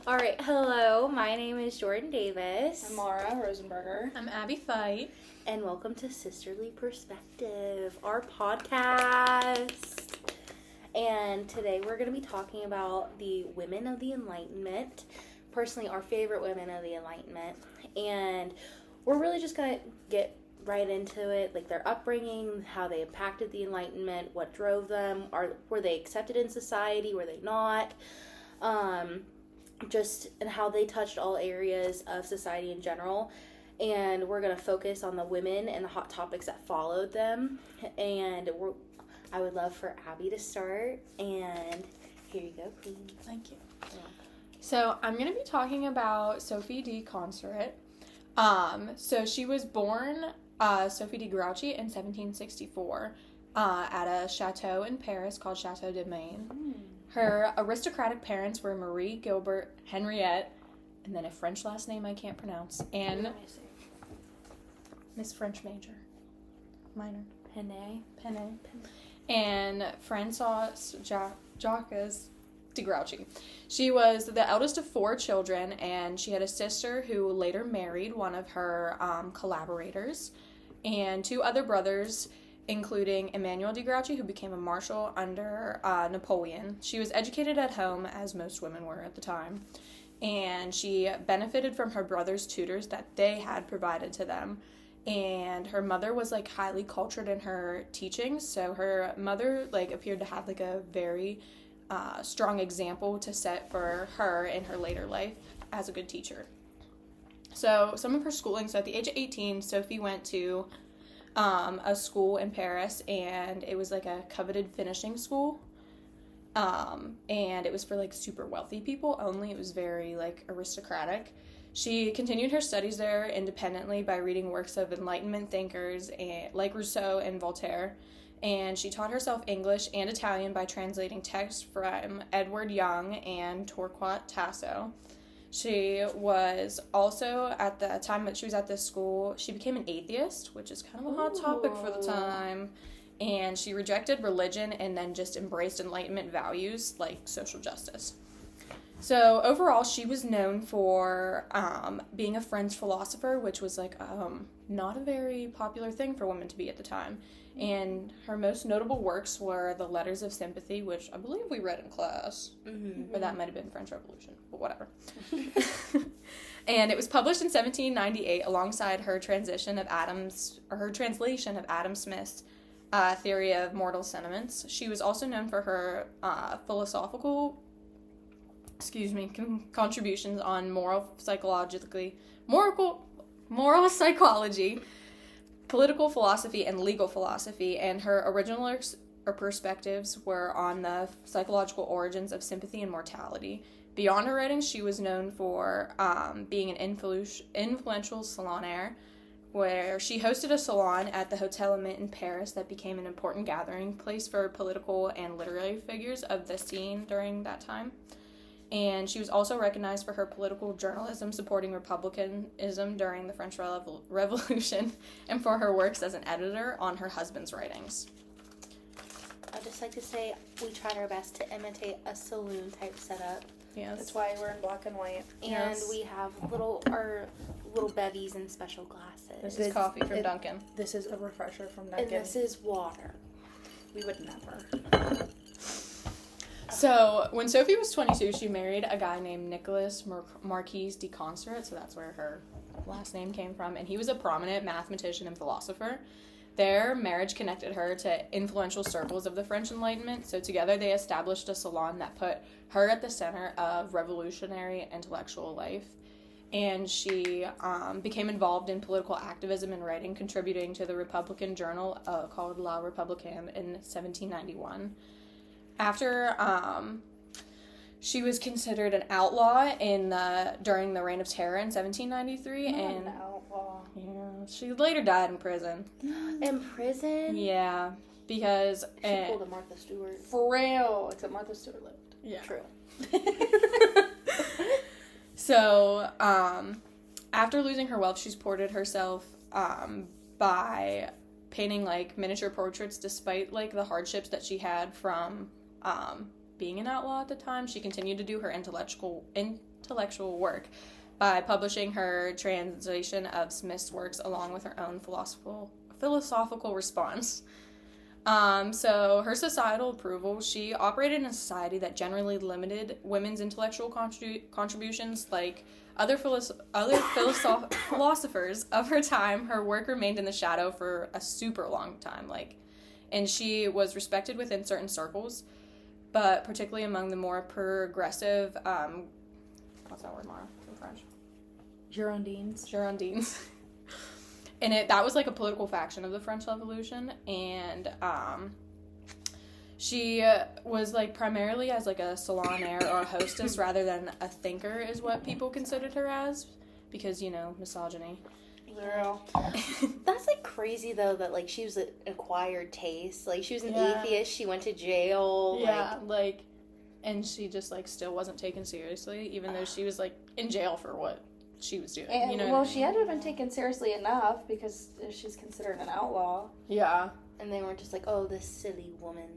All right, hello. My name is Jordan Davis. I'm Mara Rosenberger. I'm Abby Fight. And welcome to Sisterly Perspective, our podcast. And today we're going to be talking about the women of the Enlightenment. Personally, our favorite women of the Enlightenment. And we're really just going to get right into it, like their upbringing, how they impacted the Enlightenment, what drove them, were they accepted in society, were they not, and how they touched all areas of society in general. And we're going to focus on the women and the hot topics that followed them. And I would love for Abby to start. And here you go, please. Thank you. So I'm going to be talking about Sophie de Consteret. So she was born Sophie de Grouchy in 1764 at a chateau in Paris called Chateau de Maine. Her aristocratic parents were Marie Gilbert Henriette, and then a French last name I can't pronounce, and Miss French minor, Penne, and Françoise Jacques de Grouchy. She was the eldest of 4 children, and she had a sister who later married one of her collaborators, and 2 other brothers, including Emmanuel de Grouchy, who became a marshal under Napoleon. She was educated at home, as most women were at the time, and she benefited from her brother's tutors that they had provided to them. And her mother was, highly cultured in her teachings, so her mother, appeared to have, a very strong example to set for her in her later life as a good teacher. So, some of her schooling, so at the age of 18, Sophie went to a school in Paris, and it was a coveted finishing school, and it was for super wealthy people only. It was very aristocratic. She continued her studies there independently by reading works of Enlightenment thinkers like Rousseau and Voltaire, and she taught herself English and Italian by translating texts from Edward Young and Torquat Tasso. She was also, at the time that she was at this school, she became an atheist, which is kind of a hot topic for the time. And she rejected religion and then just embraced Enlightenment values like social justice. So overall, she was known for being a French philosopher, which was not a very popular thing for women to be at the time. And her most notable works were the Letters of Sympathy, which I believe we read in class. Mm-hmm. Or that might have been French Revolution, but whatever. And it was published in 1798 alongside her translation of Adam Smith's theory of mortal sentiments. She was also known for her contributions on moral psychology, political philosophy, and legal philosophy, and her original perspectives were on the psychological origins of sympathy and mortality. Beyond her writings, she was known for being an influential salonnière, where she hosted a salon at the Hotel Mint in Paris that became an important gathering place for political and literary figures of the scene during that time. And she was also recognized for her political journalism supporting republicanism during the French Revolution, and for her works as an editor on her husband's writings. I'd just like to say we tried our best to imitate a saloon type setup. Yes. That's why we're in black and white. And yes. We have our little bevies in special glasses. This is coffee from Dunkin'. This is a refresher from Dunkin'. And this is water. We would never. So, when Sophie was 22, she married a guy named Nicolas Marquis de Consteret, so that's where her last name came from, and he was a prominent mathematician and philosopher. Their marriage connected her to influential circles of the French Enlightenment, so together they established a salon that put her at the center of revolutionary intellectual life. And she became involved in political activism and writing, contributing to the Republican journal called La Républicaine in 1791. After she was considered an outlaw during the Reign of Terror in 1793, An outlaw. Yeah, she later died in prison. In prison? Yeah, because She pulled a Martha Stewart. For real. Except Martha Stewart lived. Yeah. True. So, after losing her wealth, she supported herself by painting miniature portraits, despite the hardships that she had from being an outlaw at the time. She continued to do her intellectual intellectual work by publishing her translation of Smith's works along with her own philosophical response. So her societal approval, she operated in a society that generally limited women's intellectual contributions. Like other philosophers of her time, her work remained in the shadow for a super long time. And she was respected within certain circles, but particularly among the more progressive, what's that word, Mara, in French? Girondins. And that was like a political faction of the French Revolution, and she was like primarily as like a salonnière or a hostess rather than a thinker is what people considered her as, because, you know, misogyny. Girl. That's like crazy though that like she was an acquired taste. Like she was an atheist, she went to jail. Yeah, and she just like still wasn't taken seriously, even though she was like in jail for what she was doing. And, you know well, what I she mean? had to have been taken seriously enough because she's considered an outlaw. Yeah. And they weren't just like, oh, this silly woman.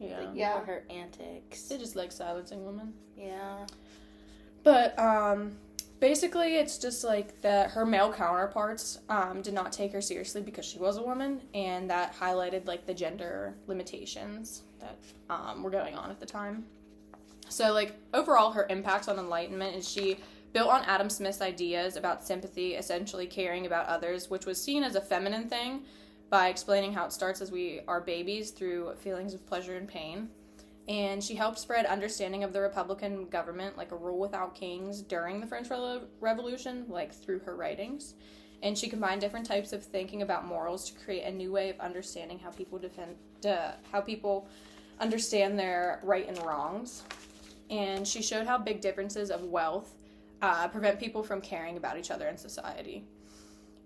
Yeah. Like, Yeah. her antics. They just like silencing women. Yeah. But basically it's just like that her male counterparts did not take her seriously because she was a woman, and that highlighted like the gender limitations that were going on at the time. So like overall her impact on Enlightenment is she built on Adam Smith's ideas about sympathy, essentially caring about others, which was seen as a feminine thing, by explaining how it starts as we are babies through feelings of pleasure and pain. And she helped spread understanding of the Republican government, like a rule without kings, during the French Revolution, like through her writings. And she combined different types of thinking about morals to create a new way of understanding how people understand their right and wrongs. And she showed how big differences of wealth prevent people from caring about each other in society.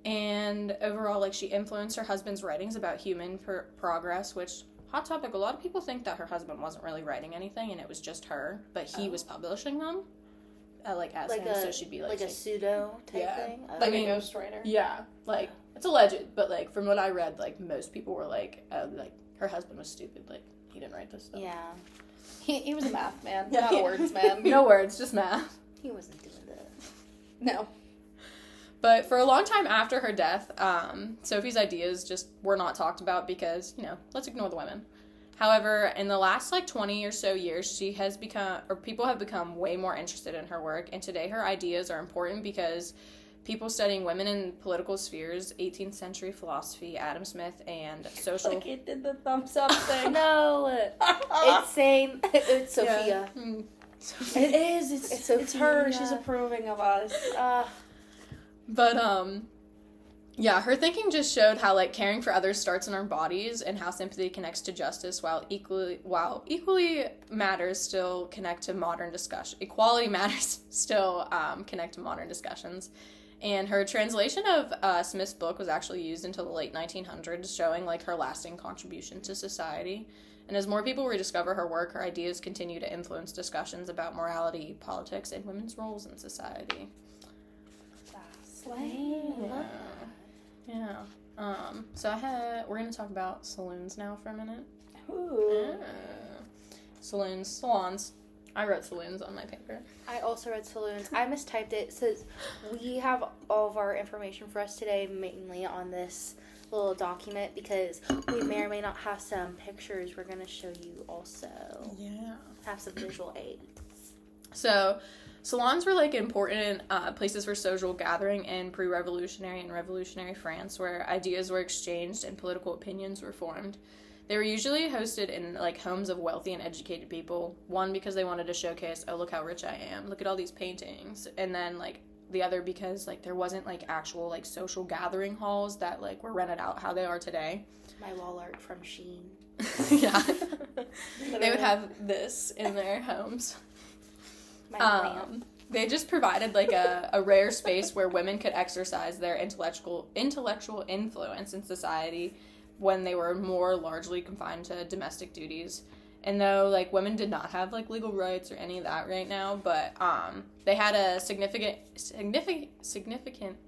And overall, like, she influenced her husband's writings about human progress, which, hot topic, a lot of people think that her husband wasn't really writing anything and it was just her, but he was publishing them, as him, so she'd be like a pseudo type thing. Like a ghostwriter. Yeah, like, it's alleged, but like from what I read, like most people were like her husband was stupid, like he didn't write this stuff. Yeah. He was a math man, Yeah. not a words man. No words, just math. He wasn't doing that. No. But for a long time after her death, Sophie's ideas just were not talked about because, you know, let's ignore the women. However, in the last 20 or so years, people have become way more interested in her work, and today her ideas are important because people studying women in political spheres, 18th century philosophy, Adam Smith, and social... Like it did the thumbs up thing. No, it's saying it's Sophia. Yeah. Mm. It is. It's her. Sophia. She's approving of us. But, yeah, her thinking just showed how, caring for others starts in our bodies and how sympathy connects to justice while equality matters still connect to modern discussion. Equality matters still connect to modern discussions. And her translation of Smith's book was actually used until the late 1900s, showing, her lasting contribution to society. And as more people rediscover her work, her ideas continue to influence discussions about morality, politics, and women's roles in society. Yeah. So we're going to talk about saloons now for a minute. Ooh. Salons. I wrote saloons on my paper. I also read saloons. I mistyped it. It says we have all of our information for us today mainly on this little document because we may or may not have some pictures we're going to show you also. Yeah. Have some visual aids. So, salons were important places for social gathering in pre-revolutionary and revolutionary France where ideas were exchanged and political opinions were formed. They were usually hosted in homes of wealthy and educated people. One, because they wanted to showcase, oh, look how rich I am. Look at all these paintings. And then the other because there wasn't actual social gathering halls that were rented out how they are today. My wall art from Shein. Yeah. They would have this in their homes. My lamp. They just provided a rare space where women could exercise their intellectual influence in society when they were more largely confined to domestic duties. And though women did not have legal rights or any of that right now, but they had a significant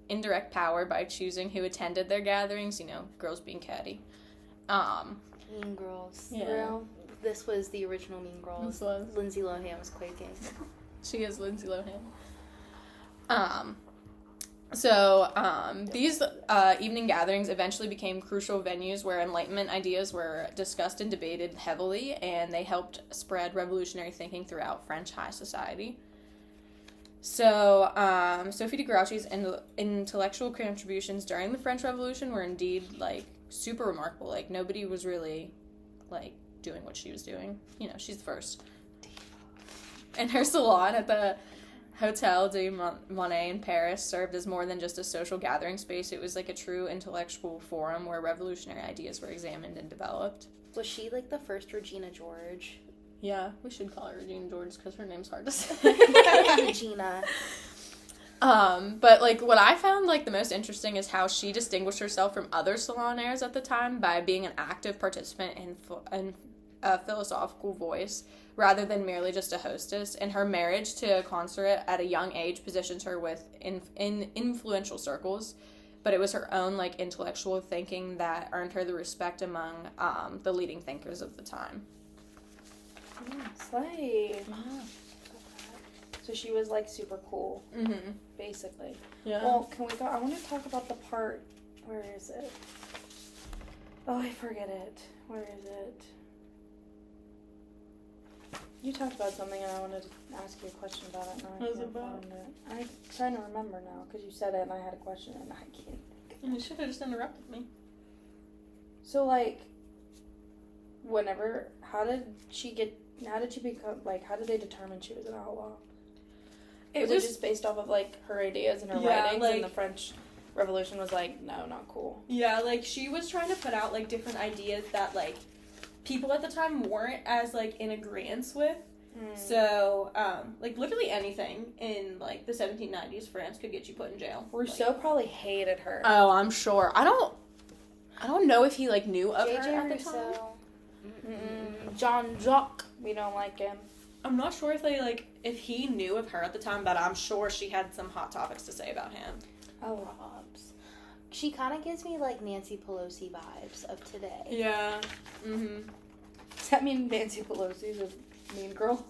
indirect power by choosing who attended their gatherings, girls being catty. Mean Girls. Yeah. Real. This was the original Mean Girls. This was. Lindsay Lohan was quaking. She is Lindsay Lohan. These evening gatherings eventually became crucial venues where Enlightenment ideas were discussed and debated heavily, and they helped spread revolutionary thinking throughout French high society. So, Sophie de Grouchy's intellectual contributions during the French Revolution were indeed, like, super remarkable. Like, nobody was really, like, doing what she was doing. You know, she's the first. And her salon at the Hotel de Monet in Paris served as more than just a social gathering space. It was like a true intellectual forum where revolutionary ideas were examined and developed. Was she like the first Regina George? Yeah, we should call her Regina George because her name's hard to say. Regina. But like what I found like the most interesting is how she distinguished herself from other salonnaires at the time by being an active participant in a philosophical voice rather than merely just a hostess, and her marriage to a consort at a young age positions her in influential circles, but it was her own like intellectual thinking that earned her the respect among the leading thinkers of the time. Slay. So she was like super cool, basically. Yeah. Well, can we go? I want to talk about the part. Where is it? Oh, I forget it. Where is it? You talked about something and I wanted to ask you a question about it. What is it about? I'm trying to remember now because you said it and I had a question and I can't. You should have just interrupted me. So like, how did she become, like, how did they determine she was an outlaw? Was it just based off of like her ideas and her writings, like, and the French Revolution was like, no, not cool. Yeah, like she was trying to put out like different ideas that like people at the time weren't as, like, in agreement with. So, like, literally anything in, like, the 1790s France could get you put in jail. Rousseau probably hated her. Oh, I'm sure. I don't know if he, like, knew of her at the time. Jean-Jacques. We don't like him. I'm not sure if he knew of her at the time, but I'm sure she had some hot topics to say about him. Oh, she kind of gives me, like, Nancy Pelosi vibes of today. Yeah. Mm-hmm. Does that mean Nancy Pelosi's a mean girl?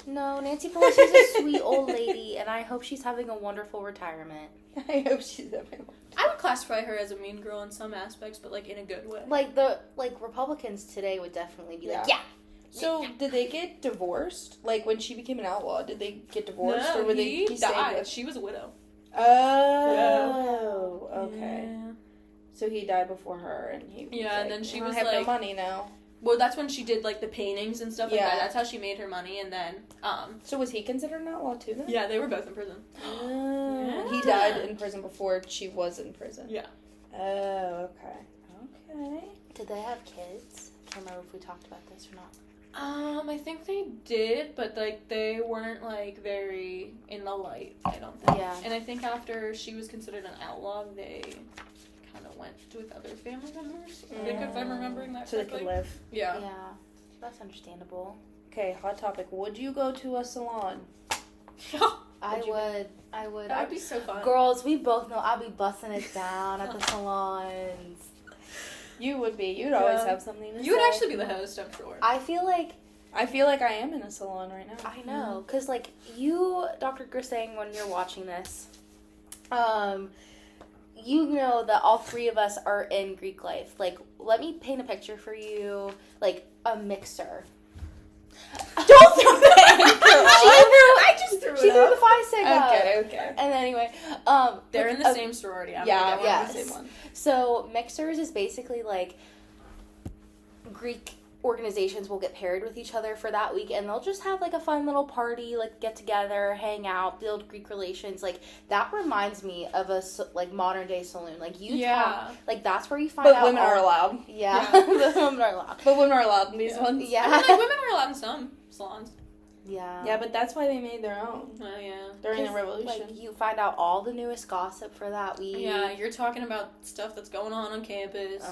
No, Nancy Pelosi's a sweet old lady, and I hope she's having a wonderful retirement. I hope she's having I would classify her as a mean girl in some aspects, but, like, in a good way. Like Republicans today would definitely be like, yeah. So, did they get divorced? Like, when she became an outlaw, did they get divorced? No, or were he stayed died. With... She was a widow. Oh, okay. Yeah. So he died before her, and he was and then she was I have like, no money now. Well, that's when she did like the paintings and stuff like Yeah. that. That's how she made her money, and then So was he considered an outlaw too then? yeah, they were both in prison. Oh. He died in prison before she was in prison. Yeah. Oh, okay. Did they have kids? I can't remember if we talked about this or not. I think they did, but like they weren't like very in the light. I don't think. Yeah. And I think after she was considered an outlaw, they kind of went with other family members. I think if I'm remembering that So they correctly. could live. Yeah. Yeah, that's understandable. Okay, hot topic. Would you go to a salon? I would. That would be so fun. Girls, we both know I'll be busting it down at the salons. You would be. You'd always have something to say. You would actually be the host, I'm sure. I feel like I am in a salon right now. I know, because, like, you, Dr. Grisang, when you're watching this, you know that all three of us are in Greek life. Like, let me paint a picture for you, like, a mixer. Don't throw that I just threw She it threw up. the 5 sig up. Okay. And anyway, They're in the same sorority. Yeah, we're we're in the the same one. So, mixers is basically, like, Greek organizations will get paired with each other for that week, and they'll just have, like, a fun little party, like, get together, hang out, build Greek relations. Like, that reminds me of a, like, modern-day saloon. Like, you talk, like, that's where you find out But women are allowed. Yeah, the women are allowed. But women are allowed in these ones. Yeah. I mean, like, women are allowed in some salons. Yeah. Yeah, but that's why they made their own. Oh, yeah. During the revolution. Like, you find out all the newest gossip for that week. Yeah, you're talking about stuff that's going on campus.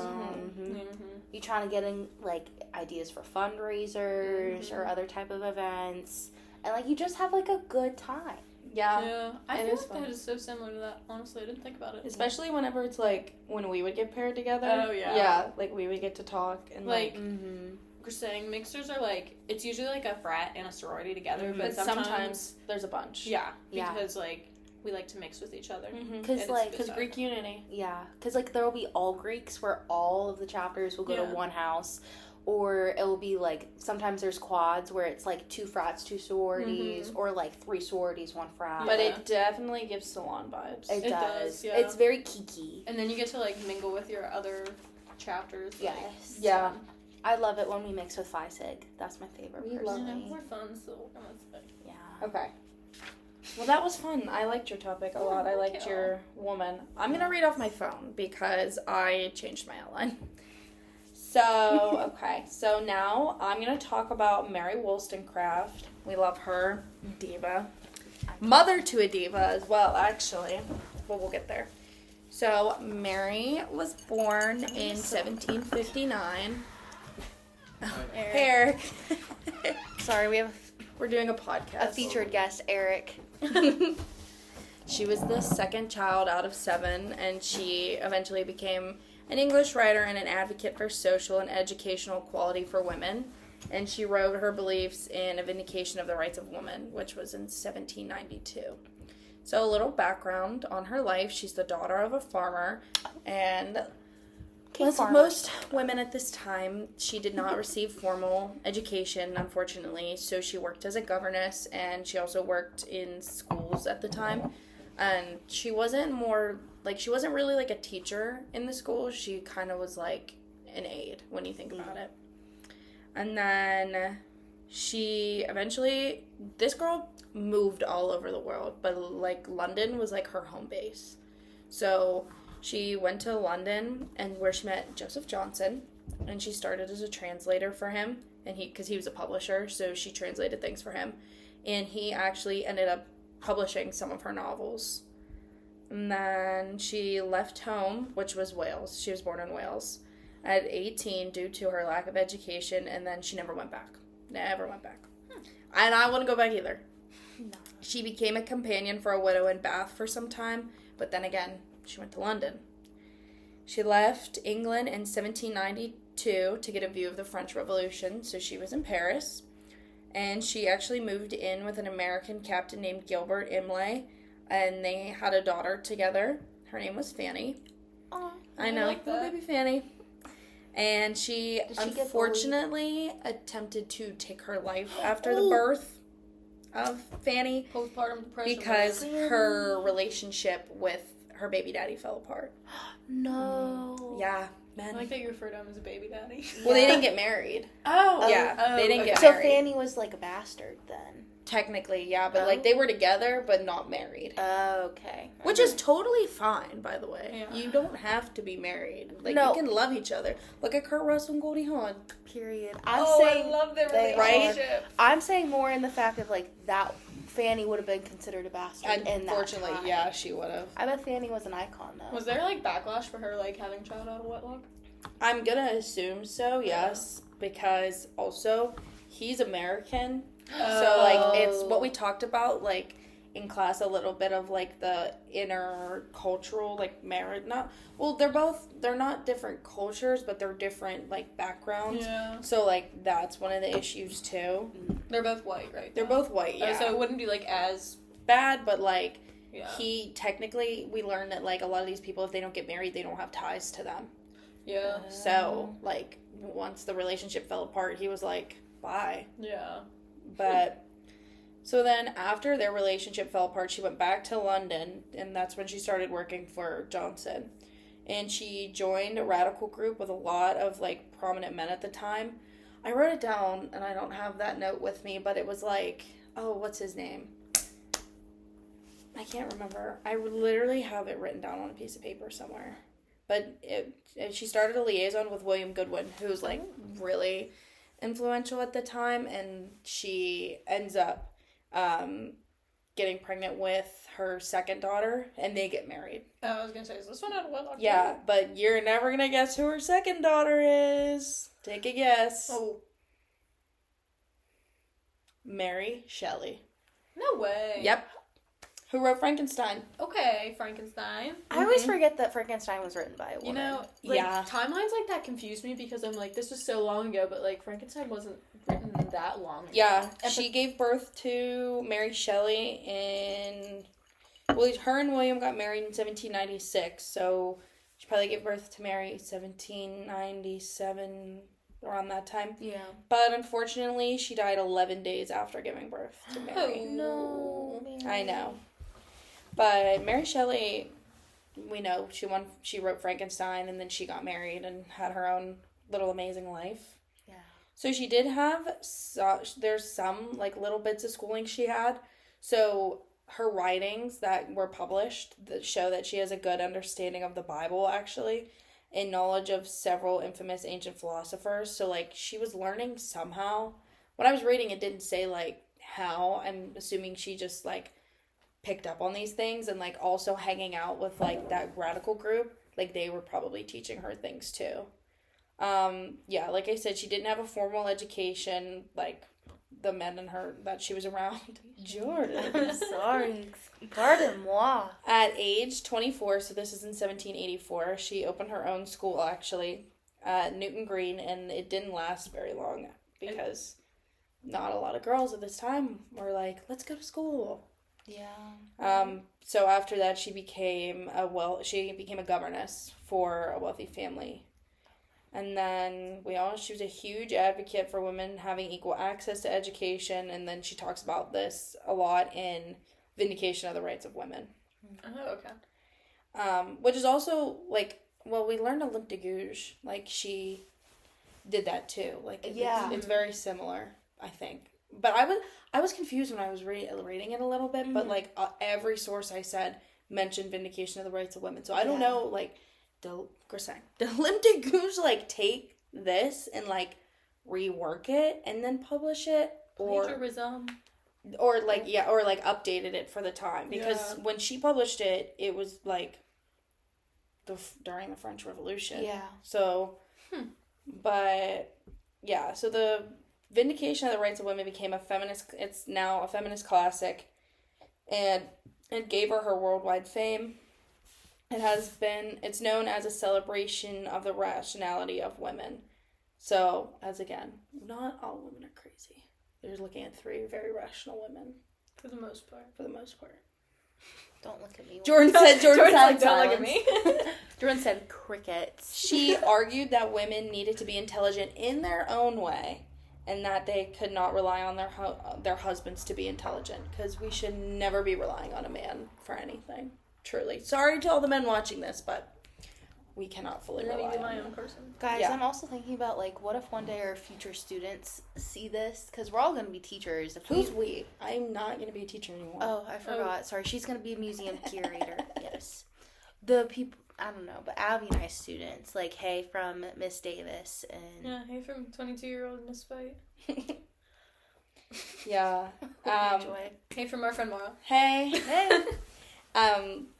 You trying to get in, like, ideas for fundraisers or other type of events. And, like, you just have, like, a good time. Yeah. I It feel is like fun. that is so similar to that. Honestly, I didn't think about it. Especially whenever it's, like, when we would get paired together. Oh, yeah. Yeah, like, we would get to talk and, Like, Mm-hmm. we're saying mixers are, like, it's usually, like, a frat and a sorority together, but but sometimes there's a bunch. yeah, Yeah. because, like, we like to mix with each other. Because Greek unity. Yeah, because like there will be all Greeks where all of the chapters will go to one house, or it will be like sometimes there's quads where it's like 2 frats, 2 sororities, or like 3 sororities, 1 frat. But it definitely gives salon vibes. It does. Yeah. It's very kiki. And then you get to like mingle with your other chapters. Yes. Like, yeah. I love it when we mix with Phi Sig. That's my favorite. We love it. We're fun, so we're gonna say. Yeah. Okay. Well, that was fun. I liked your topic a lot. I liked your woman. I'm going to read off my phone because I changed my outline. So, okay. So now I'm going to talk about Mary Wollstonecraft. We love her. Diva. Mother to a diva as well, actually. But we'll get there. So, Mary was born in 1759. Eric. Sorry, We're doing a podcast. a featured guest, Eric. She was the second child out of 7, and she eventually became an English writer and an advocate for social and educational equality for women. And she wrote her beliefs in A Vindication of the Rights of Woman, which was in 1792. So a little background on her life. She's the daughter of a farmer, and like most women at this time, she did not receive formal education, unfortunately, so she worked as a governess, and she also worked in schools at the time, and she wasn't really like a teacher in the school. She kind of was like an aide when you think about it. And then this girl moved all over the world, but like London was like her home base. So she went to London, and where she met Joseph Johnson, and she started as a translator for him, and because he was a publisher, so she translated things for him, and he actually ended up publishing some of her novels. And then she left home, which was Wales. She was born in Wales at 18 due to her lack of education, and then she never went back. And I wouldn't go back either. No. She became a companion for a widow in Bath for some time, but then again, she went to London. She left England in 1792 to get a view of the French Revolution, so she was in Paris. And she actually moved in with an American captain named Gilbert Imlay, and they had a daughter together. Her name was Fanny. Aww, I know, like little baby Fanny. And she unfortunately attempted to take her life after the birth of Fanny. Postpartum depression. Because her relationship with her baby daddy fell apart. No. Yeah, man. I like that you refer to him as a baby daddy. Well, they didn't get married. Oh. Yeah, they didn't get so married. So Fanny was like a bastard then? Technically, yeah, but like they were together but not married. Okay. Which is totally fine, by the way. Yeah. You don't have to be married. Like, no. You can love each other. Look at Kurt Russell and Goldie Hawn. Period. I love their relationship. Right? I'm saying more in the fact of like that Fanny would have been considered a bastard. Unfortunately, yeah, she would have. I bet Fanny was an icon though. Was there like backlash for her like having a child out of wedlock? I'm gonna assume so, yes, because also he's American. So, like, it's what we talked about, like, in class a little bit of, like, the intercultural, like, marriage. They're not different cultures, but they're different, like, backgrounds. Yeah. So, like, that's one of the issues, too. They're both white, right? They're both white, yeah. So it wouldn't be, like, as bad, but, like, we learned that, like, a lot of these people, if they don't get married, they don't have ties to them. Yeah. So, like, once the relationship fell apart, he was like, bye. Yeah. But, so then after their relationship fell apart, she went back to London, and that's when she started working for Johnson. And she joined a radical group with a lot of, like, prominent men at the time. I wrote it down, and I don't have that note with me, but it was like, what's his name? I can't remember. I literally have it written down on a piece of paper somewhere. But she started a liaison with William Goodwin, who's, like, really influential at the time, and she ends up getting pregnant with her second daughter, and they get married. Oh, I was gonna say, is this one out of wedlock? Yeah, but you're never gonna guess who her second daughter is. Take a guess. Oh. Mary Shelley. No way. Yep. Who wrote Frankenstein? Okay, Frankenstein. I always forget that Frankenstein was written by a woman. You know, like, timelines like that confuse me because I'm like, this was so long ago, but, like, Frankenstein wasn't written that long ago. Yeah, she gave birth to Mary Shelley in Well, her and William got married in 1796, so she probably gave birth to Mary 1797, around that time. Yeah. But unfortunately, she died 11 days after giving birth to Mary. Oh, no. Mary. I know. But Mary Shelley, we know, she wrote Frankenstein, and then she got married and had her own little amazing life. Yeah. So she did have, there's some, like, little bits of schooling she had. So her writings that were published that show that she has a good understanding of the Bible, actually, and knowledge of several infamous ancient philosophers. So, like, she was learning somehow. When I was reading, it didn't say, like, how. I'm assuming she just, like, picked up on these things, and, like, also hanging out with, like, that radical group. Like, they were probably teaching her things, too. Yeah, like I said, she didn't have a formal education, like, the men in her that she was around. Jordan. I'm sorry. Pardon-moi. At age 24, so this is in 1784, she opened her own school, actually, at Newton Green, and it didn't last very long because not a lot of girls at this time were like, let's go to school. Yeah. So after that, she became a governess for a wealthy family. And then she was a huge advocate for women having equal access to education, and then she talks about this a lot in Vindication of the Rights of Women. Oh, okay. Which is also, like, well, we learned a limp de gauche. Like, she did that too. Like, it's very similar, I think. But I was confused when I was reading it a little bit, but, like, every source I said mentioned Vindication of the Rights of Women. So I don't know, like, did limp de gauche, like, take this and, like, rework it and then publish it? Plagiarism. Or updated it for the time. Because when she published it, it was, like, during the French Revolution. Yeah. So, but, yeah, so the Vindication of the Rights of Women became it's now a feminist classic, and it gave her worldwide fame. It's known as a celebration of the rationality of women. So, as again, not all women are crazy. They're looking at 3 very rational women. For the most part. Don't look at me. Jordan said don't look at me. Jordan said crickets. She argued that women needed to be intelligent in their own way, and that they could not rely on their husbands to be intelligent, because we should never be relying on a man for anything. Truly. Sorry to all the men watching this, but we cannot fully rely on my them. own person. Guys, I'm also thinking about, like, what if one day our future students see this? Because we're all going to be teachers. Who's we? I'm not going to be a teacher anymore. Oh, I forgot. Sorry, she's going to be a museum curator. Yes. The people, I don't know, but Abby and I students, like, hey from Miss Davis. And yeah, hey from 22-year-old Miss Fight. Yeah. Hey from our friend Mara. Hey.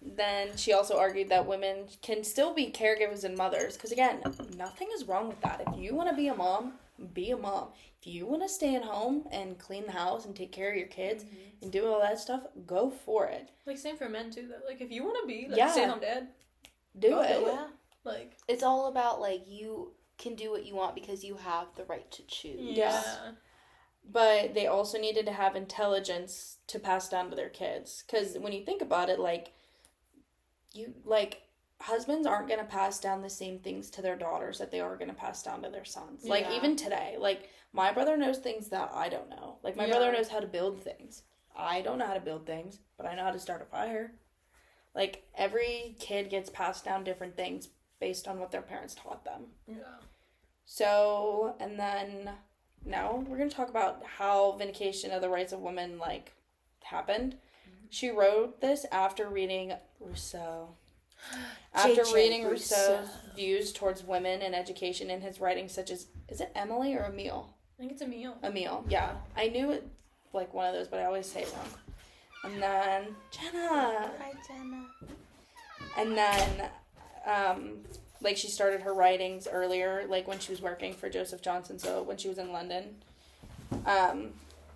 Then she also argued that women can still be caregivers and mothers. Because, again, nothing is wrong with that. If you want to be a mom, be a mom. If you want to stay at home and clean the house and take care of your kids and do all that stuff, go for it. Like, same for men, too, though. Like, if you want to be, like, stay-at-home dad, do it. Yeah. Like, it's all about, like, you can do what you want because you have the right to choose. Yeah. But they also needed to have intelligence to pass down to their kids. Because when you think about it, husbands aren't going to pass down the same things to their daughters that they are going to pass down to their sons. Like, even today, like, my brother knows things that I don't know. Like, my brother knows how to build things. I don't know how to build things, but I know how to start a fire. Like, every kid gets passed down different things based on what their parents taught them. Yeah. So, and then now we're going to talk about how Vindication of the Rights of Women, like, happened. She wrote this after reading Rousseau. After reading Rousseau's views towards women and education in his writings, such as, is it Emily or Emile? I think it's Emile. Emile, yeah. I knew it, like, one of those, but I always say it wrong. And then, Jenna. Hi, Jenna. And then, like, she started her writings earlier, like, when she was working for Joseph Johnson, so when she was in London.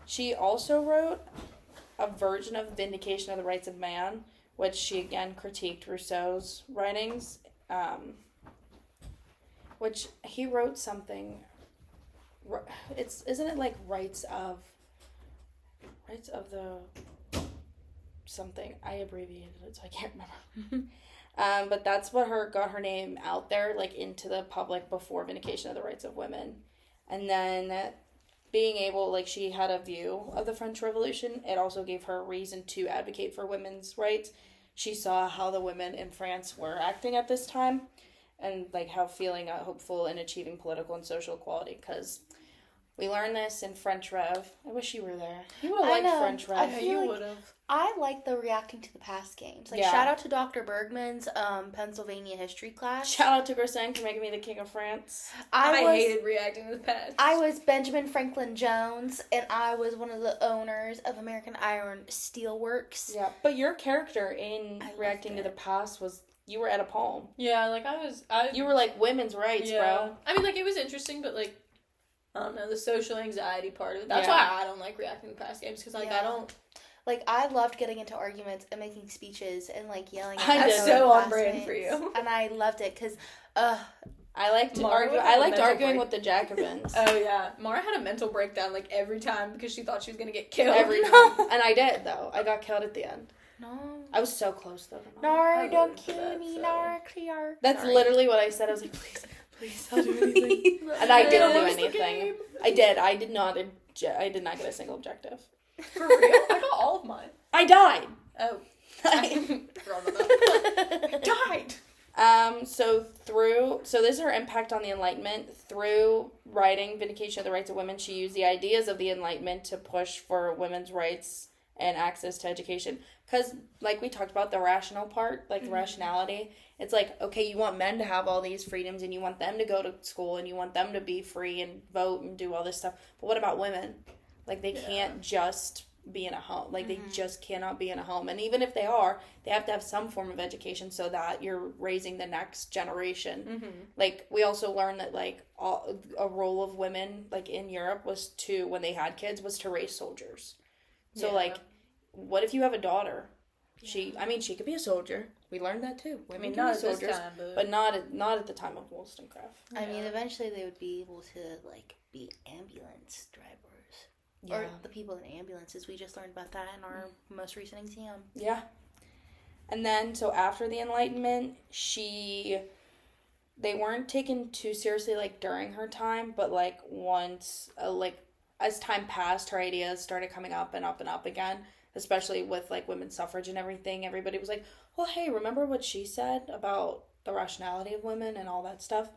She also wrote a version of Vindication of the Rights of Man, which she, again, critiqued Rousseau's writings, which he wrote something, isn't it, like, rights of the something. I abbreviated it, so I can't remember. But that's what got her name out there, like, into the public before Vindication of the Rights of Women. And then being able, like, she had a view of the French Revolution. It also gave her a reason to advocate for women's rights. She saw how the women in France were acting at this time and, like, how feeling hopeful in achieving political and social equality, because we learned this in French Rev. I wish you were there. You would have liked French Rev. I You would have. I like the reacting to the past games. Like, Yeah. shout out to Dr. Bergman's Pennsylvania history class. Shout out to Grissin for making me the king of France. I hated reacting to the past. I was Benjamin Franklin Jones, and I was one of the owners of American Iron Steelworks. Yeah, but your character in I reacting to loved the past was, you were at a poem. Yeah, like, You were like, women's rights, bro. I mean, like, it was interesting, but, like, I don't know, the social anxiety part of it. That's Yeah. why I don't like reacting to past games, because, like, I don't... Like, I loved getting into arguments and making speeches and, like, yelling at That's my so on classmates. brand for you. And I loved it, because, I liked Mara would have a mental arguing break. with the Jacobins. Oh, yeah. Mara had a mental breakdown, like, every time because she thought she was going to get killed. Every time. And I did, though. I got killed at the end. no. I was so close, though. Nor, I don't voted for kill that, me, so- nor, clear. That's Sorry. literally what I said. I was like, please, I'll do anything. And I didn't do Lost the anything. game. I did. I did not get a single objective. For real? I got all of mine. I died. Oh. I Forgot about that. Died. So this is her impact on the Enlightenment. Through writing Vindication of the Rights of Women, she used the ideas of the Enlightenment to push for women's rights and access to education. Because, like we talked about, the rational part, like the rationality, it's like, okay, you want men to have all these freedoms and you want them to go to school and you want them to be free and vote and do all this stuff. But what about women? Like, they can't just be in a home. Like, they just cannot be in a home. And even if they are, they have to have some form of education so that you're raising the next generation. Like, we also learned that, like, a role of women, like, in Europe was to, when they had kids, was to raise soldiers. So, Yeah. like, what if you have a daughter? She could be a soldier. We learned that, too. Women can be soldiers, time, but not at the time of Wollstonecraft. I mean, eventually they would be able to, like, be ambulance drivers. Yeah. Or the people in ambulances. We just learned about that in our most recent exam. Yeah. And then, so after the Enlightenment, they weren't taken too seriously, like, during her time, but, like, once, as time passed, her ideas started coming up and up and up again, especially with, like, women's suffrage and everything. Everybody was like, well, hey, remember what she said about the rationality of women and all that stuff?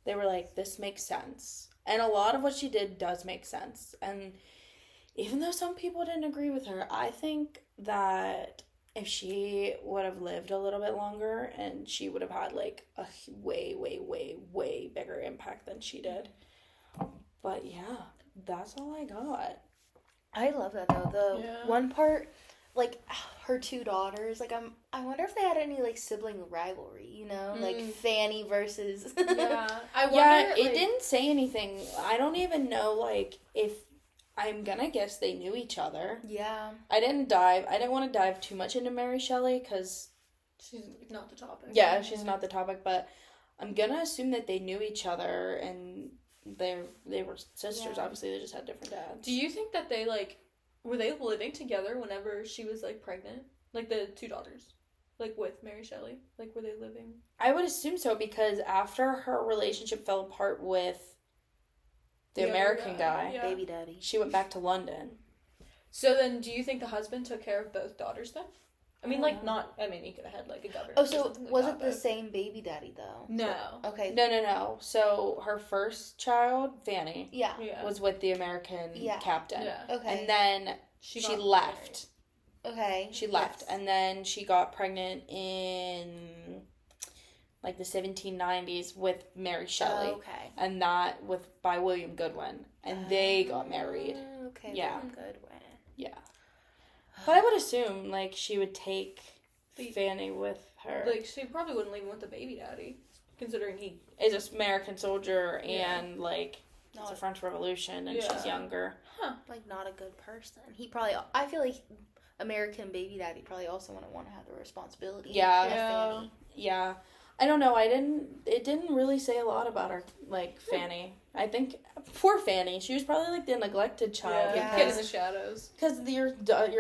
They were like, this makes sense. And a lot of what she did does make sense. And even though some people didn't agree with her, I think that if she would have lived a little bit longer, and she would have had, like, a way, way, way, way bigger impact than she did. But yeah, that's all I got. I love that, though. The one part, like, her two daughters, like, I wonder if they had any, like, sibling rivalry, you know? Like, Fanny versus... Yeah. I wonder, Yeah, it like, didn't say anything. I don't even know, like, if... I'm gonna guess they knew each other. Yeah. I didn't want to dive too much into Mary Shelley, because... she's not the topic. Yeah, she's not the topic, but I'm gonna assume that they knew each other, and they were sisters. Yeah. Obviously, they just had different dads. Do you think that they, like, were they living together whenever she was, like, pregnant? Like, the two daughters? Like, with Mary Shelley? Like, were they living? I would assume so, because after her relationship fell apart with the American guy, Yeah. Baby daddy. she went back to London. So then, do you think the husband took care of both daughters then? I mean, like, he could have had, like, a governess. Oh, or so something like was that, it the but- same baby daddy, though? No. Okay. No. So her first child, Fanny, Yeah. Yeah. was with the American Yeah. captain. Yeah. Okay. And then She she got left. Okay. She left. Yes. And then she got pregnant in, like, the 1790s with Mary Shelley. Okay. And that by William Goodwin. And they got married. Okay. Yeah. Good one. Yeah. But I would assume, like, she would take The- Fanny with her. Like, she probably wouldn't leave him with the baby daddy, considering he... Is an American soldier Yeah. and, like, it's Not the French Revolution and Yeah. she's younger. like not a good person. He probably. I feel like American baby daddy probably also wouldn't want to have the responsibility. Yeah. of Yeah. Fanny. Yeah. I don't know. It didn't really say a lot about her, like, Fanny. I think, poor Fanny, she was probably, like, the neglected child. Yeah, kid in the shadows. Because your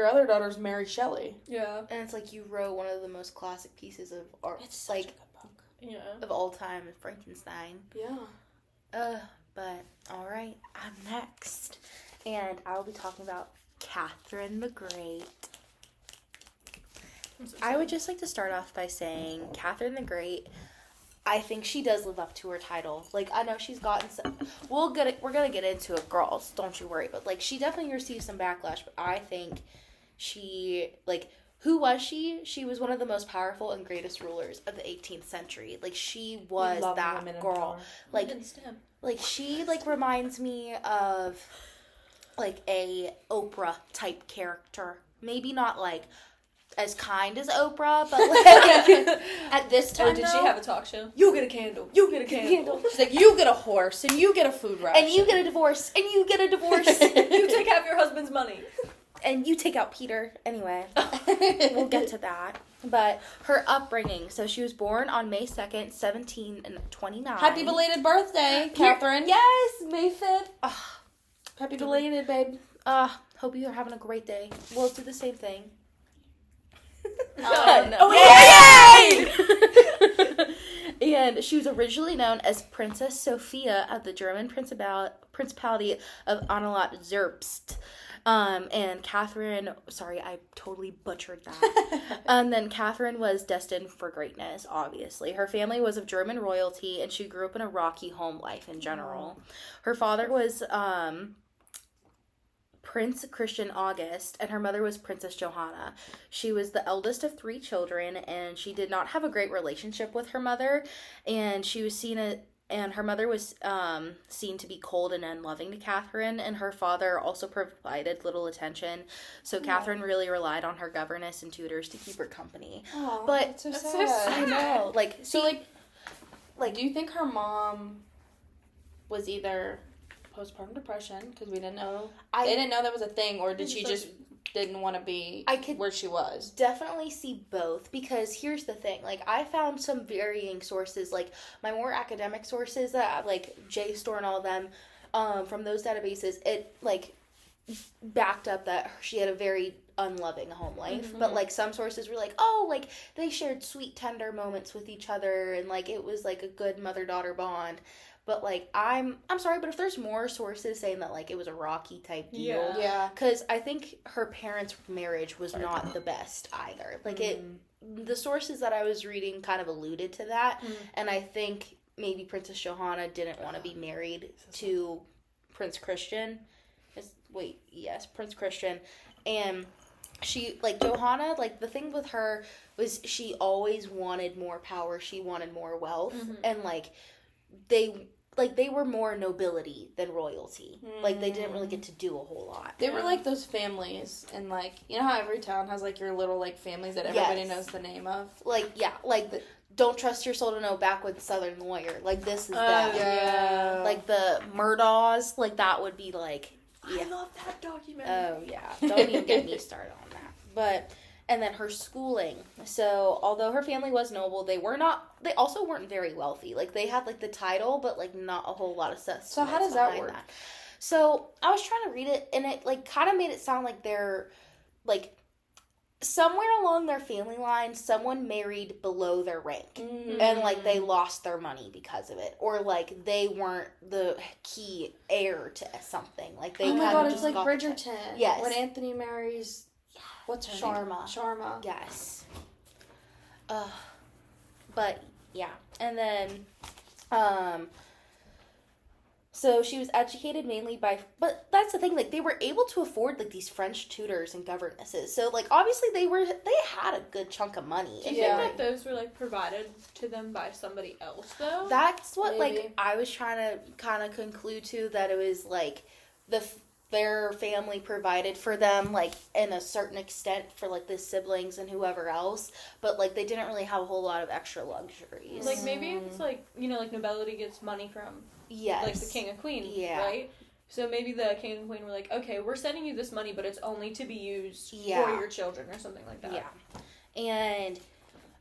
other daughter's Mary Shelley. Yeah. And it's like you wrote one of the most classic pieces of art, It's such like, a good book. Yeah. of all time, Frankenstein. Yeah. But, alright, I'm next. And I'll be talking about Catherine the Great. I would just like to start off by saying Catherine the Great, I think she does live up to her title. Like, I know she's gotten some... We're gonna get into it, girls. Don't you worry. But, like, she definitely received some backlash. But I think she... Like, who was she? She was one of the most powerful and greatest rulers of the 18th century. Like, she was that girl. Like, she, like, reminds me of, like, a Oprah-type character. Maybe not, like... as kind as Oprah, but like at this time, did she have a talk show? You get a candle. You get a candle. She's like, you get a horse, and you get a food ration. And you get a divorce, and you get a divorce. You take half your husband's money. And you take out Peter. Anyway, we'll get to that. But her upbringing, so she was born on May 2nd, 1729. Happy belated birthday, Catherine. Yes, May 5th. Happy belated, babe. Hope you're having a great day. We'll do the same thing. Oh, no. Oh, yay! And she was originally known as Princess Sophia of the German Principality of Anhalt-Zerbst. And Catherine, sorry, I totally butchered that. And then Catherine was destined for greatness, obviously. Her family was of German royalty, and she grew up in a rocky home life in general. Her father was, Prince Christian August, and her mother was Princess Johanna. She was the eldest of 3 children, and she did not have a great relationship with her mother, and she was her mother was seen to be cold and unloving to Catherine, and her father also provided little attention, so Catherine really relied on her governess and tutors to keep her company. Aww, but that's so sad. I know, like, do you think her mom was either postpartum depression, because we didn't know they didn't know that was a thing, or did she just didn't want to be where she was? Definitely see both, because here's the thing, like, I found some varying sources, like my more academic sources that like JSTOR and all of them, from those databases, it like backed up that she had a very unloving home life. But like some sources were like, oh, like they shared sweet tender moments with each other, and like it was like a good mother-daughter bond. But, like, I'm sorry, but if there's more sources saying that, like, it was a rocky type deal. Yeah. Because I think her parents' marriage was not the best either. Like, the sources that I was reading kind of alluded to that. And I think maybe Princess Johanna didn't want to be married to Prince Christian. Prince Christian. And she, like, Johanna, like, the thing with her was she always wanted more power. She wanted more wealth. And, like, they were more nobility than royalty. Like, they didn't really get to do a whole lot. They were like those families, and like, you know how every town has like your little like families that everybody knows the name of? Like, yeah, like Don't Trust Your Soul to Know Backwoods Southern Lawyer. Like, this is that. Yeah. Like, the Murdaws, like, that would be like, yeah. I love that documentary. Oh, yeah. Don't even get me started on that. But, and then her schooling. So, although her family was noble, they also weren't very wealthy. Like, they had, like, the title, but, like, not a whole lot of sustenance. So, how does that work? So, I was trying to read it, and it, like, kind of made it sound like they're, like, somewhere along their family line, someone married below their rank. And, like, they lost their money because of it. Or, like, they weren't the key heir to something. Like, they oh my kind god, of it's just like got Bridgerton. Yes. When Anthony marries... What's her name? Sharma. Yes. But, yeah. And then, so she was educated mainly but that's the thing, like, they were able to afford, like, these French tutors and governesses. So, like, obviously they had a good chunk of money. Do you think that those were, like, provided to them by somebody else, though? That's what, Maybe. like, I was trying to kind of conclude to, that it was, like, their family provided for them, like, in a certain extent for, like, the siblings and whoever else, but, like, they didn't really have a whole lot of extra luxuries. Like, maybe it's, like, you know, like, nobility gets money from, like, the king and queen, right? So maybe the king and queen were like, okay, we're sending you this money, but it's only to be used for your children or something like that. Yeah. And,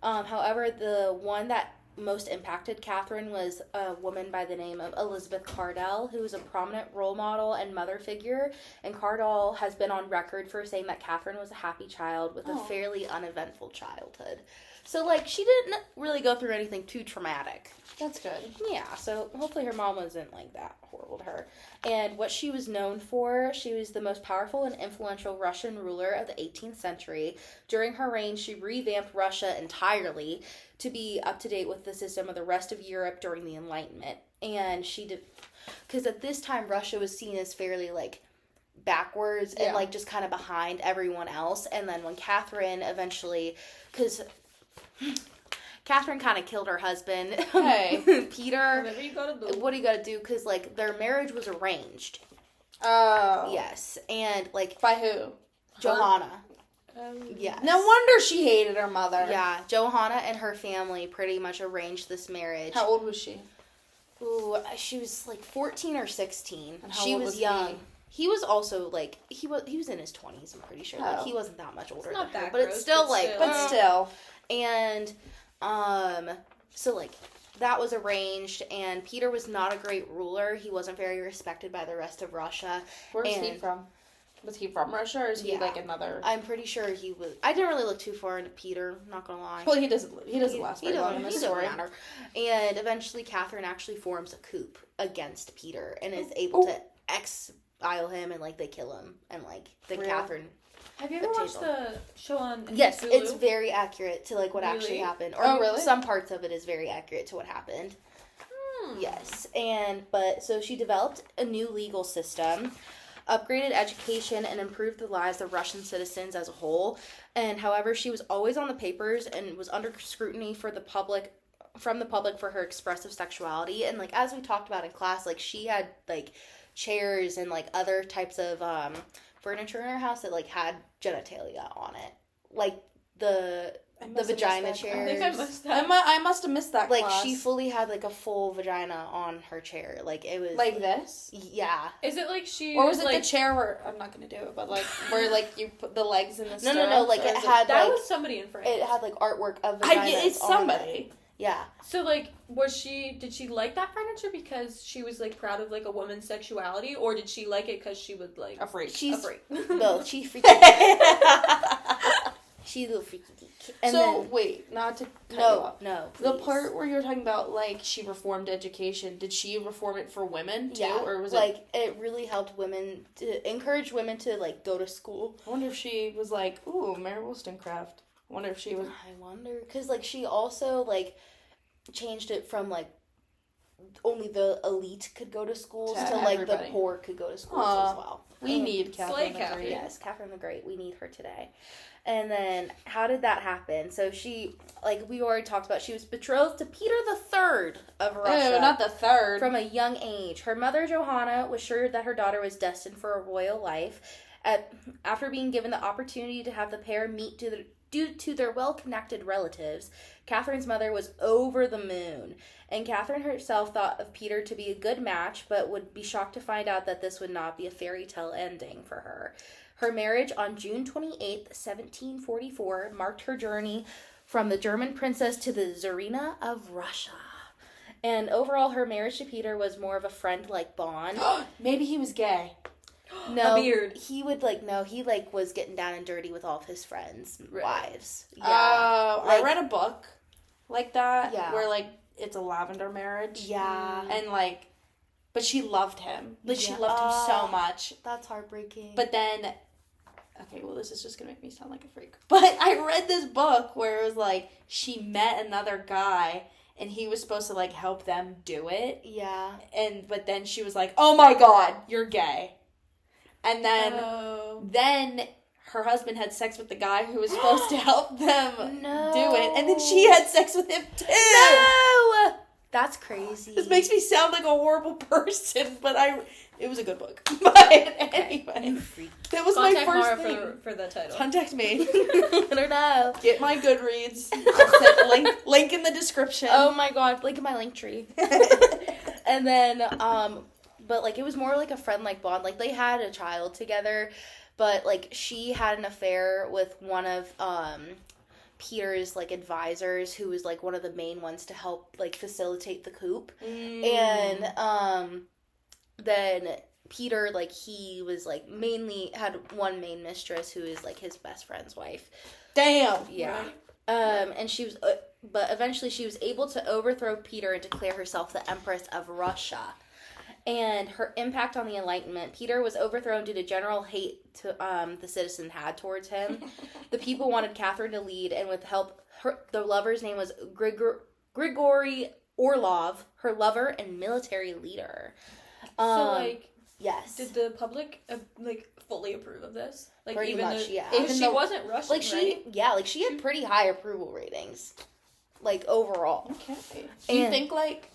however, the one that most impacted Catherine was a woman by the name of Elizabeth Cardell, who was a prominent role model and mother figure. And Cardell has been on record for saying that Catherine was a happy child with a fairly uneventful childhood. So, like, she didn't really go through anything too traumatic. That's good. Yeah, so hopefully her mom wasn't, like, that horrible to her. And what she was known for, she was the most powerful and influential Russian ruler of the 18th century. During her reign, she revamped Russia entirely to be up to date with the system of the rest of Europe during the Enlightenment. And she did, because at this time, Russia was seen as fairly, like, backwards and, like, just kind of behind everyone else. And then when Catherine eventually, because Catherine kind of killed her husband, Hey. Peter. Whatever you gotta do. What do you gotta do? Because, like, their marriage was arranged. Oh. Yes. And, like, By who? Johanna. Yes. No wonder she hated her mother. Yeah, Johanna and her family pretty much arranged this marriage. How old was she? Ooh, she was like 14 or 16. And how she old was was young. He was also like he was in his 20s, I'm pretty sure. Like, Oh. he wasn't that much older not than her, that but it's gross, still but like still. But still. and so like that was arranged, and Peter was not a great ruler. He wasn't very respected by the rest of Russia. Where's he And- from? Was he from Russia, or is he Yeah. like another? I'm pretty sure he was. I didn't really look too far into Peter, not gonna lie. Well, he doesn't last very long in He this doesn't story. matter. And eventually Catherine actually forms a coup against Peter and is able to exile him, and like they kill him, and like then Real? Catherine. Have you ever watched the show on Yes, Hulu? it's very accurate to like what actually Really? happened. Or Oh, really? some parts of it is very accurate to what happened. Yes. But so she developed a new legal system, upgraded education, and improved the lives of Russian citizens as a whole. And however, she was always on the papers and was under scrutiny from the public for her expressive sexuality. And like as we talked about in class, like she had like chairs and like other types of furniture in her house that like had genitalia on it, like the vagina chairs. I think I must have. I must have missed that Like class. she fully had like a full vagina on her chair. Like it was like this. Yeah. Is it like she? Or was it like, the chair where I'm not gonna do it, but like where like you put the legs in the No. stirrups, Like or it is had That like was somebody in France. it had like artwork of vaginas. it's on it. somebody. Yeah. So like, did she like that furniture because she was like proud of like a woman's sexuality, or did she like it because she would like A freak. She's a freak? both. She's freaky. She's a little freaky geek. And so then, wait, not to cut you no, off. no. The please. part where you were talking about like she reformed education, did she reform it for women too, Yeah, or was like it really helped women to encourage women to like go to school. I wonder if she was like, ooh, Mary Wollstonecraft. I wonder if she was. I wonder, because like she also like changed it from like only the elite could go to schools To to like everybody. the poor could go to schools Aw. as well. We need Catherine Slay the Catherine. Great. Yes, Catherine the Great. We need her today. And then how did that happen? So she, like we already talked about, she was betrothed to Peter III of Russia. Ew, not the third. From a young age. Her mother, Johanna, was sure that her daughter was destined for a royal life. After being given the opportunity to have the pair meet due to their well-connected relatives, Catherine's mother was over the moon. And Catherine herself thought of Peter to be a good match, but would be shocked to find out that this would not be a fairy tale ending for her. Her marriage on June 28th, 1744, marked her journey from the German princess to the Tsarina of Russia. And overall, her marriage to Peter was more of a friend-like bond. Maybe he was gay. No, A beard. he would he was getting down and dirty with all of his friends' wives. Yeah. I Like- read a book like that Yeah. where like it's a lavender marriage. Yeah. And like, but she loved him. Like she Yeah. loved him so much. That's heartbreaking. But then, okay, well, this is just gonna make me sound like a freak. But I read this book where it was like she met another guy and he was supposed to like help them do it. yeah. But then she was like, "Oh my God, you're gay," and then Oh. her husband had sex with the guy who was supposed to help them No. do it, and then she had sex with him too. No! That's crazy. This makes me sound like a horrible person, but it was a good book. But anyway, that was Contact my first Mara thing. for the title. Contact me. I don't know. Get my Goodreads. I'll send link in the description. Oh my god, link in my link tree. And then, but like it was more like a friend-like bond. Like they had a child together, but like she had an affair with one of Peter's, like, advisors, who was, like, one of the main ones to help, like, facilitate the coup. And, then Peter, like, he was, like, mainly had one main mistress who is, like, his best friend's wife. Damn! Yeah. And she was, but eventually she was able to overthrow Peter and declare herself the Empress of Russia. And her impact on the Enlightenment, Peter was overthrown due to general hate to the citizen had towards him. The people wanted Catherine to lead, and with help, the lover's name was Grigory Orlov, her lover and military leader. Yes. Did the public, fully approve of this? Like, pretty even much, though, yeah. Even she wasn't Russian, like, she had pretty high approval ratings. Like, overall. Okay. Do you think, like,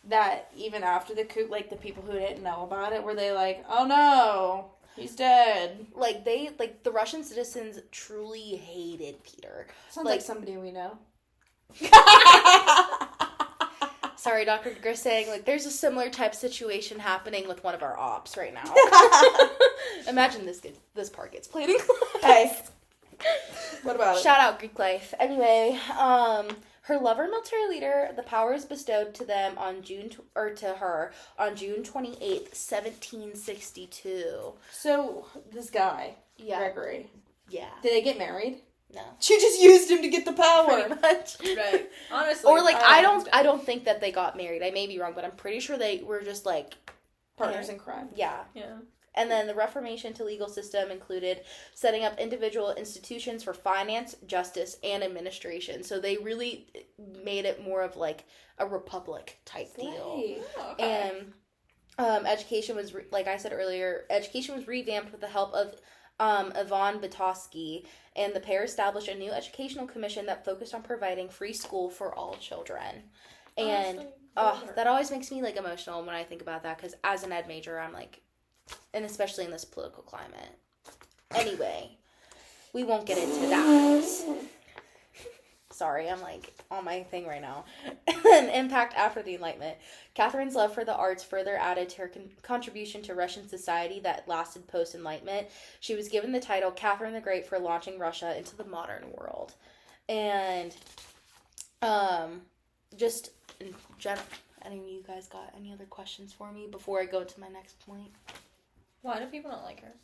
that even after the coup, like, the people who didn't know about it, were they like, oh no, he's dead? Like, the Russian citizens truly hated Peter. Sounds like somebody we know. Sorry, Dr. Grissang, like, there's a similar type situation happening with one of our ops right now. Imagine this part gets played in class. Hey. What about it? Shout out Greek life. Anyway, her lover and military leader, the power is bestowed to them on June 28th, 1762. So, this guy, Yeah. Gregory. Yeah. Did they get married? No. She just used him to get the power. Pretty much. Right. Honestly. Or, like, I don't think that they got married. I may be wrong, but I'm pretty sure they were just, like... Partners in crime. Yeah. Yeah. And then the Reformation to legal system included setting up individual institutions for finance, justice, and administration. So they really made it more of, like, a republic type deal. Oh, okay. And education was, like I said earlier, education was revamped with the help of Ivan Butowski, and the pair established a new educational commission that focused on providing free school for all children. And that always makes me, like, emotional when I think about that, because as an ed major, I'm like, and especially in this political climate. Anyway, we won't get into that. Sorry, I'm, like, on my thing right now. An impact after the Enlightenment. Catherine's love for the arts further added to her contribution to Russian society that lasted post-Enlightenment. She was given the title Catherine the Great for launching Russia into the modern world. And, just in general, any of you guys got any other questions for me before I go to my next point? Why do people not like her?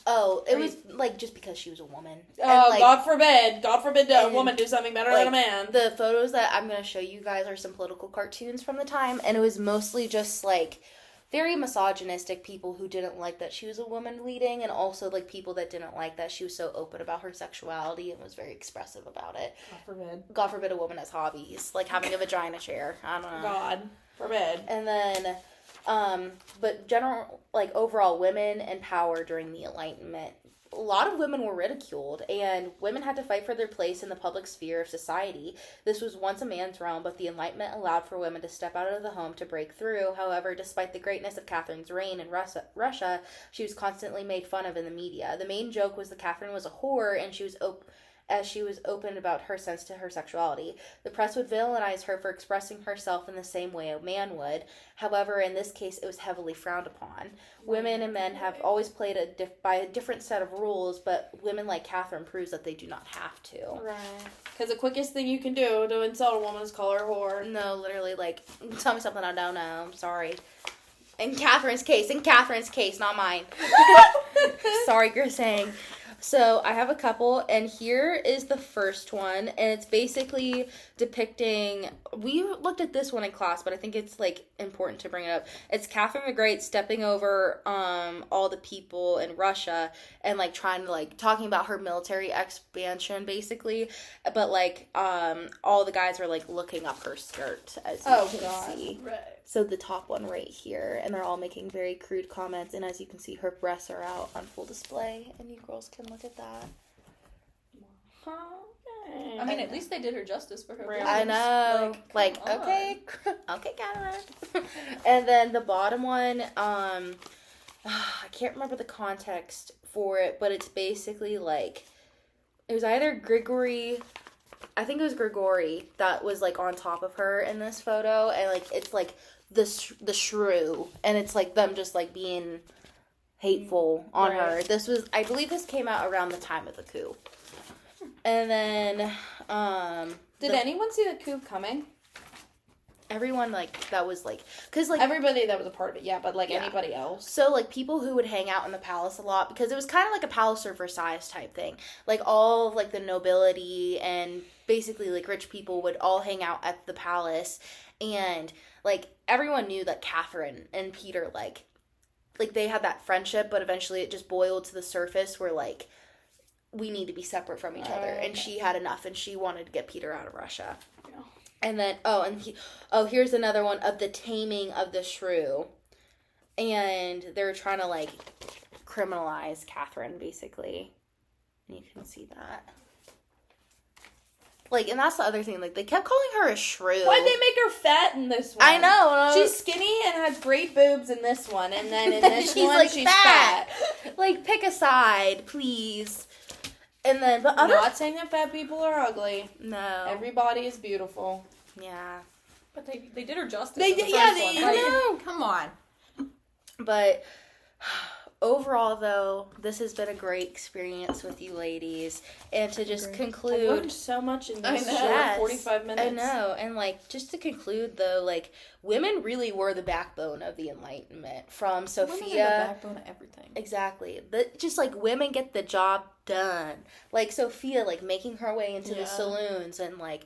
Oh, it was, like, just because she was a woman. Oh, like, God forbid a woman do something better than a man. The photos that I'm going to show you guys are some political cartoons from the time, and it was mostly just, like, very misogynistic people who didn't like that she was a woman leading, and also, like, people that didn't like that she was so open about her sexuality and was very expressive about it. God forbid a woman has hobbies, like having a vagina chair. I don't know. God forbid. And then... but overall, women in power during the Enlightenment, a lot of women were ridiculed, and women had to fight for their place in the public sphere of society. This was once a man's realm, but the Enlightenment allowed for women to step out of the home to break through. However, despite the greatness of Catherine's reign in Russia, she was constantly made fun of in the media. The main joke was that Catherine was a whore, and she was open about her sense to her sexuality. The press would villainize her for expressing herself in the same way a man would. However, in this case, it was heavily frowned upon. Women and men have always played by a different set of rules, but women like Catherine proves that they do not have to. Right. Because the quickest thing you can do to insult a woman is call her a whore. No, literally, like, tell me something I don't know. I'm sorry. In Catherine's case, not mine. Sorry, Grissang. So I have a couple, and here is the first one, and it's basically depicting, we looked at this one in class, but I think it's, like, important to bring it up. It's Catherine the Great stepping over all the people in Russia and, like, trying to, like, talking about her military expansion, basically, but, like, all the guys are, like, looking up her skirt, as you can see. Right. So the top one right here, and they're all making very crude comments, and as you can see, her breasts are out on full display, and you girls can look at that. I mean, at least they did her justice for her. Really? I know. Like okay, Catherine. And then the bottom one, I can't remember the context for it, but it's basically like, it was either Grigory that was, like, on top of her in this photo, and, like, it's, like, the shrew, and it's, like, them just, like, being hateful on her. I believe this came out around the time of the coup. And then, Did anyone see the coup coming? everyone, like, that was, like, because, like, Everybody that was a part of it, yeah, but, like, Yeah. anybody else? so, like, people who would hang out in the palace a lot, because it was kind of like a Palace or Versailles type thing. Like, all of, like, the nobility and basically, like, rich people would all hang out at the palace. And, like, everyone knew that Catherine and Peter, like, they had that friendship, but eventually it just boiled to the surface where, like, we need to be separate from each other. And she had enough, and she wanted to get Peter out of Russia. Yeah. And then, here's another one of the taming of the shrew. And they're trying to, like, criminalize Catherine, basically. And you can see that. Like, and that's the other thing. Like, they kept calling her a shrew. Why'd they make her fat in this one? I know. She's skinny and has great boobs in this one, and then in this she's one, like she's fat. fat. Like, pick a side, please. And then, but other... Not saying that fat people are ugly. No. Everybody is beautiful. Yeah. But they did her justice. They in the did- yeah, first they- one. Like, no. Come on. But overall, though, this has been a great experience with you ladies. And to just Agree. I conclude... learned so much in this I know. short Yes, 45 minutes. I know. And, like, just to conclude, though, like, women really were the backbone of the Enlightenment. From Women are the Sophia... backbone of everything. Exactly. But just, like, women get the job done. Like, Sophia, like, making her way into the Yeah. saloons and, like,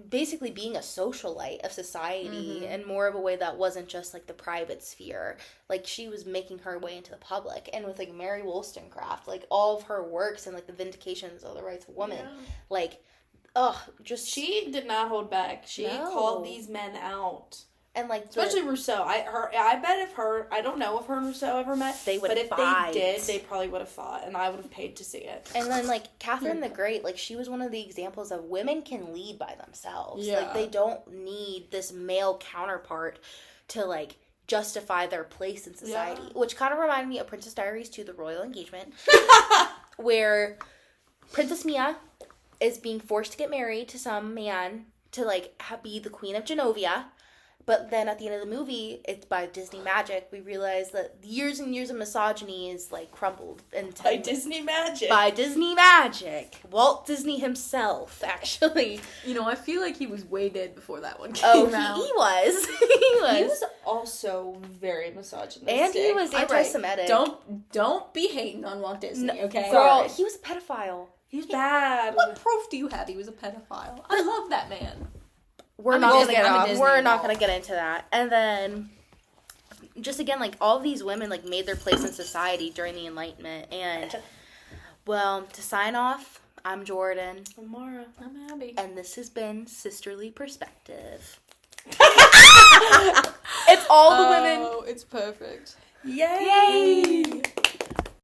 basically being a socialite of society Mhm. in more of a way that wasn't just, like, the private sphere. Like, she was making her way into the public. And with, like, Mary Wollstonecraft, like, all of her works and, like, the vindications of the rights of women, Yeah. like, just... She did not hold back. She No. called these men out. And, like, Especially Rousseau. I bet I don't know if her and Rousseau ever met. They would But if fight. they did, they probably would have fought, and I would have paid to see it. And then, like, Catherine the Great, like, she was one of the examples of women can lead by themselves. Yeah. Like, they don't need this male counterpart to, like, justify their place in society. Yeah. Which kind of reminded me of Princess Diaries 2, The Royal Engagement, where Princess Mia is being forced to get married to some man to, like, be the Queen of Genovia. But then at the end of the movie, it's by Disney magic, we realize that years and years of misogyny is, like, crumbled into... By Disney magic. By Disney magic. Walt Disney himself, actually. You know, I feel like he was way dead before that one came Oh, out. he was. he was. He was also very misogynistic. And he was All right. anti-Semitic. Don't be hating on Walt Disney, No, okay? Girl, Sorry. he was a pedophile. He was bad. What proof do you have he was a pedophile? I love that man. We're I'm a not Disney- gonna I'm a get Disney We're not doll. gonna get into that. And then, just again, like, all of these women, like, made their place in society during the Enlightenment. And, well, to sign off, I'm Jordan. Amara. I'm Abby. And this has been Sisterly Perspective. It's all the women. Oh, it's perfect. Yay! Yay!